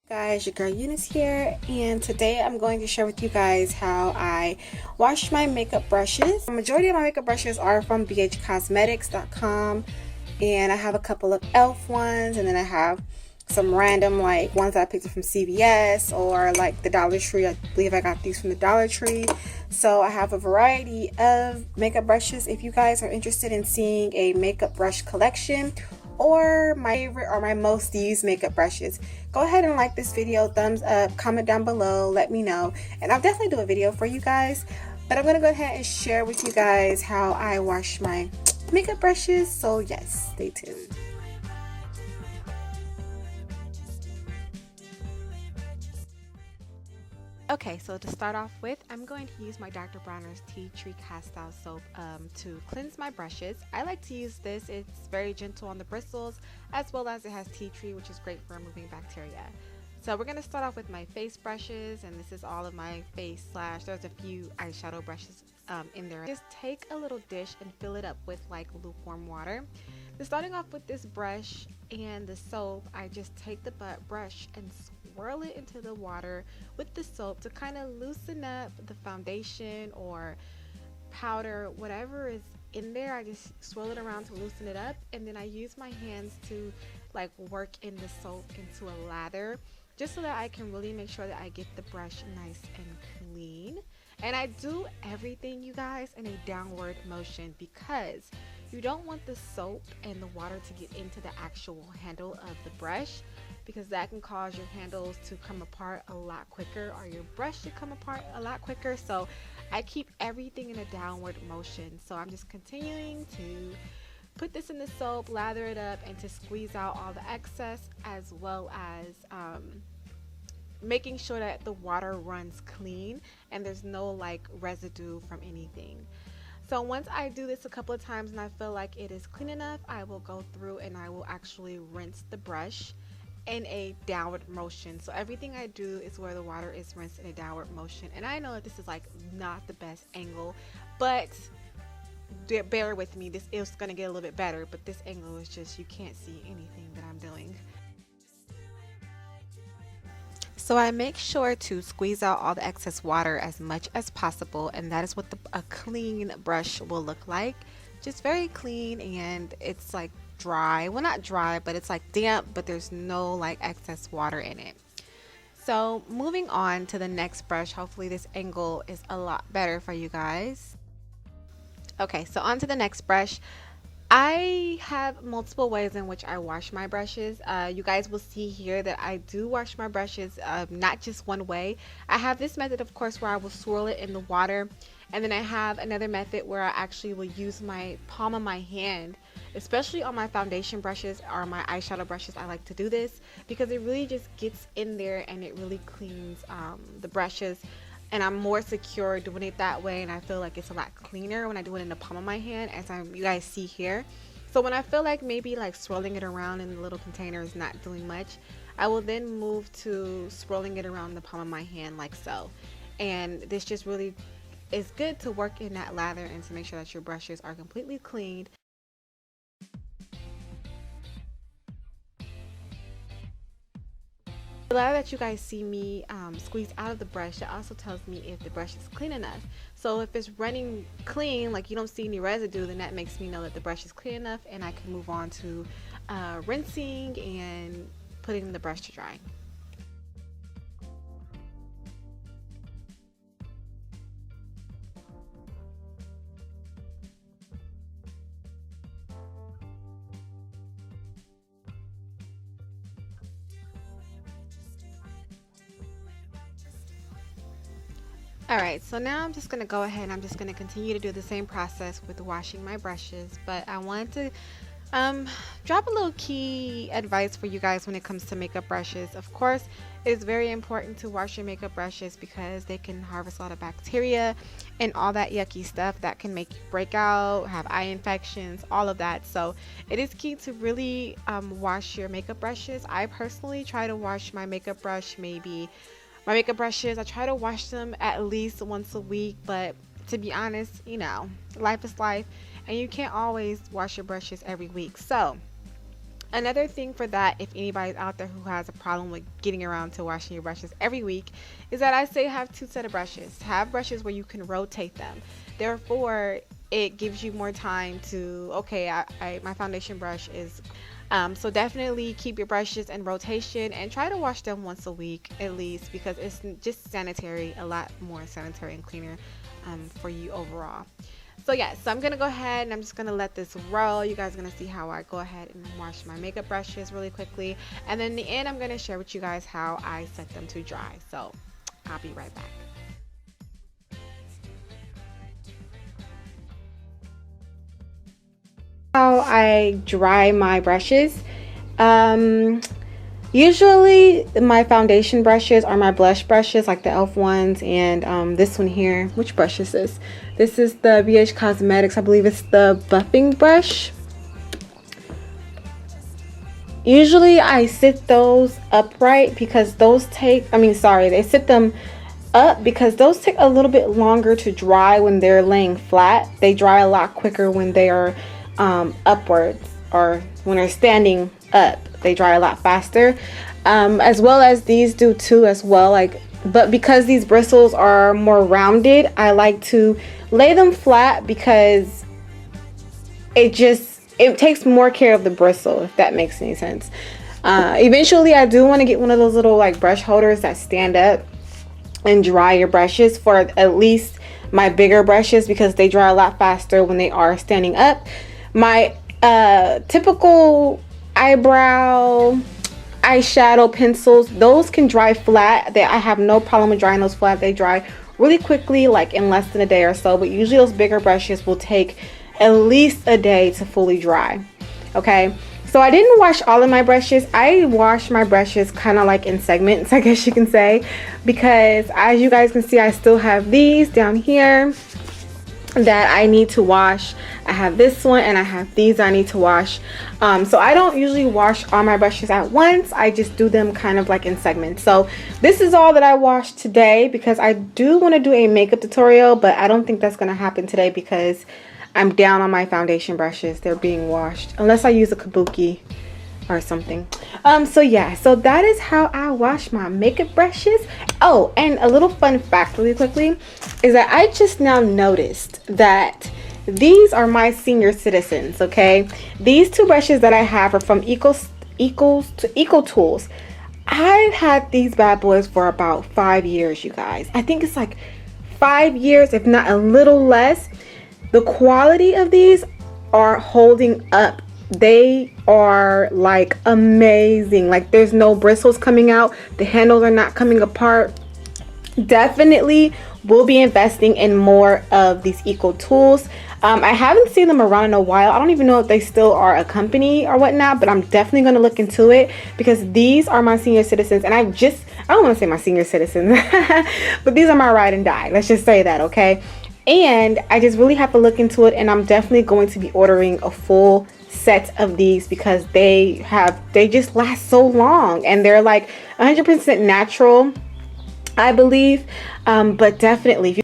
Guys, your girl Eunice here, and today I'm going to share with you guys how I wash my makeup brushes. The majority of my makeup brushes are from bhcosmetics.com, and I have a couple of e.l.f. ones, and then I have some random like ones that I picked up from CVS or like the Dollar Tree. I believe I got these from the Dollar Tree. So I have a variety of makeup brushes. If you guys are interested in seeing a makeup brush collection or my favorite or my most used makeup brushes, go ahead and like this video, thumbs up, comment down below, let me know, and I'll definitely do a video for you guys. But I'm gonna go ahead and share with you guys how I wash my makeup brushes, so yes, stay tuned. Okay, so to start off with, I'm going to use my Dr. Bronner's Tea Tree Castile soap to cleanse my brushes. I like to use this. It's very gentle on the bristles, as well as it has tea tree, which is great for removing bacteria. So we're going to start off with my face brushes, and this is all of my face slash, there's a few eyeshadow brushes in there. Just take a little dish and fill it up with like lukewarm water. So starting off with this brush and the soap, I just take the brush and swirl it into the water with the soap to kind of loosen up the foundation or powder, whatever is in there. I just swirl it around to loosen it up, and then I use my hands to like work in the soap into a lather, just so that I can really make sure that I get the brush nice and clean. And I do everything, you guys, in a downward motion because you don't want the soap and the water to get into the actual handle of the brush, because that can cause your handles to come apart a lot quicker or your brush to come apart a lot quicker. So I keep everything in a downward motion. So I'm just continuing to put this in the soap, lather it up, and to squeeze out all the excess, as well as making sure that the water runs clean and there's no like residue from anything. So once I do this a couple of times and I feel like it is clean enough, I will go through and I will actually rinse the brush in a downward motion. So everything I do is where the water is rinsed in a downward motion. And I know that this is like not the best angle, but bear with me, this is going to get a little bit better, but this angle is just, you can't see anything that I'm doing. So I make sure to squeeze out all the excess water as much as possible, and that is what a clean brush will look like. Just very clean, and it's like dry. Well, not dry, but it's like damp, but there's no like excess water in it. So moving on to the next brush. Hopefully this angle is a lot better for you guys. Okay, so on to the next brush. I have multiple ways in which I wash my brushes. You guys will see here that I do wash my brushes not just one way. I have this method, of course, where I will swirl it in the water, and then I have another method where I actually will use my palm of my hand, especially on my foundation brushes or my eyeshadow brushes. I like to do this because it really just gets in there and it really cleans the brushes, and I'm more secure doing it that way, and I feel like it's a lot cleaner when I do it in the palm of my hand, as you guys see here. So when I feel like maybe like swirling it around in the little container is not doing much, I will then move to swirling it around the palm of my hand like so. And this just really is good to work in that lather and to make sure that your brushes are completely cleaned. The lather that you guys see me squeeze out of the brush, it also tells me if the brush is clean enough. So if it's running clean, like you don't see any residue, then that makes me know that the brush is clean enough, and I can move on to rinsing and putting the brush to dry. Alright, so now I'm just going to go ahead and I'm just going to continue to do the same process with washing my brushes, but I wanted to drop a little key advice for you guys when it comes to makeup brushes. Of course, it is very important to wash your makeup brushes because they can harvest a lot of bacteria and all that yucky stuff that can make you break out, have eye infections, all of that. So it is key to really wash your makeup brushes. I personally try to wash my makeup brushes, I try to wash them at least once a week, but to be honest, you know, life is life, and you can't always wash your brushes every week. So Another thing for that, if anybody's out there who has a problem with getting around to washing your brushes every week, is that I say have two set of brushes. Have brushes where you can rotate them. Therefore, it gives you more time to, okay, my foundation brush is, so definitely keep your brushes in rotation and try to wash them once a week at least, because it's just sanitary, a lot more sanitary and cleaner for you overall. So yeah, so I'm gonna go ahead and I'm just gonna let this roll. You guys are gonna see how I go ahead and wash my makeup brushes really quickly, and then in the end I'm gonna share with you guys how I set them to dry. So I'll be right back. How I dry my brushes. Usually my foundation brushes are my blush brushes, like the e.l.f. ones, and this one here. Which brush is this? This is the BH Cosmetics. I believe it's the buffing brush. Usually I sit those upright because those take, they sit them up because those take a little bit longer to dry when they're laying flat. They dry a lot quicker when they are upwards, or when they're standing up. They dry a lot faster, as well as these do too as well. But because these bristles are more rounded, I like to lay them flat because it takes more care of the bristle, if that makes any sense. Eventually I do want to get one of those little like brush holders that stand up and dry your brushes, for at least my bigger brushes, because they dry a lot faster when they are standing up. My typical eyebrow, eyeshadow pencils, those can dry flat. I have no problem with drying those flat. They dry really quickly, like in less than a day or so, but usually those bigger brushes will take at least a day to fully dry. Okay, so I didn't wash all of my brushes. I wash my brushes kind of like in segments, I guess you can say, because as you guys can see, I still have these down here that I need to wash. I have this one and I have these I need to wash. So I don't usually wash all my brushes at once. I just do them kind of like in segments. So this is all that I washed today, because I do want to do a makeup tutorial, but I don't think that's going to happen today because I'm down on my foundation brushes. They're being washed, unless I use a kabuki or something. So yeah, so that is how I wash my makeup brushes. Oh, and a little fun fact really quickly is that I just now noticed that these are my senior citizens. Okay, these two brushes that I have are from Eco Tools. I've had these bad boys for about 5 years, you guys. I think it's like 5 years, if not a little less. The quality of these are holding up. They are like amazing. Like there's no bristles coming out. The handles are not coming apart. Definitely will be investing in more of these Eco Tools. I haven't seen them around in a while. I don't even know if they still are a company or whatnot, but I'm definitely going to look into it, because these are my senior citizens. And I don't want to say my senior citizens, but these are my ride and die. Let's just say that, okay? And I just really have to look into it, and I'm definitely going to be ordering a full set of these, because they just last so long, and they're like 100% natural, I believe. But definitely,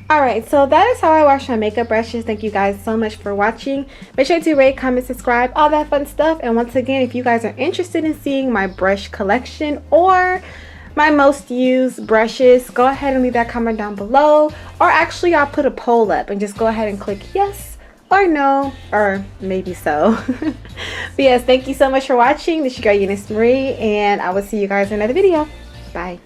alright, so that is how I wash my makeup brushes. Thank you guys so much for watching. Make sure to rate, comment, subscribe, all that fun stuff. And once again, if you guys are interested in seeing my brush collection or my most used brushes, go ahead and leave that comment down below, or actually I'll put a poll up and just go ahead and click yes or no, or maybe so. But yes, thank you so much for watching. This is your girl Euniycemari, and I will see you guys in another video. Bye.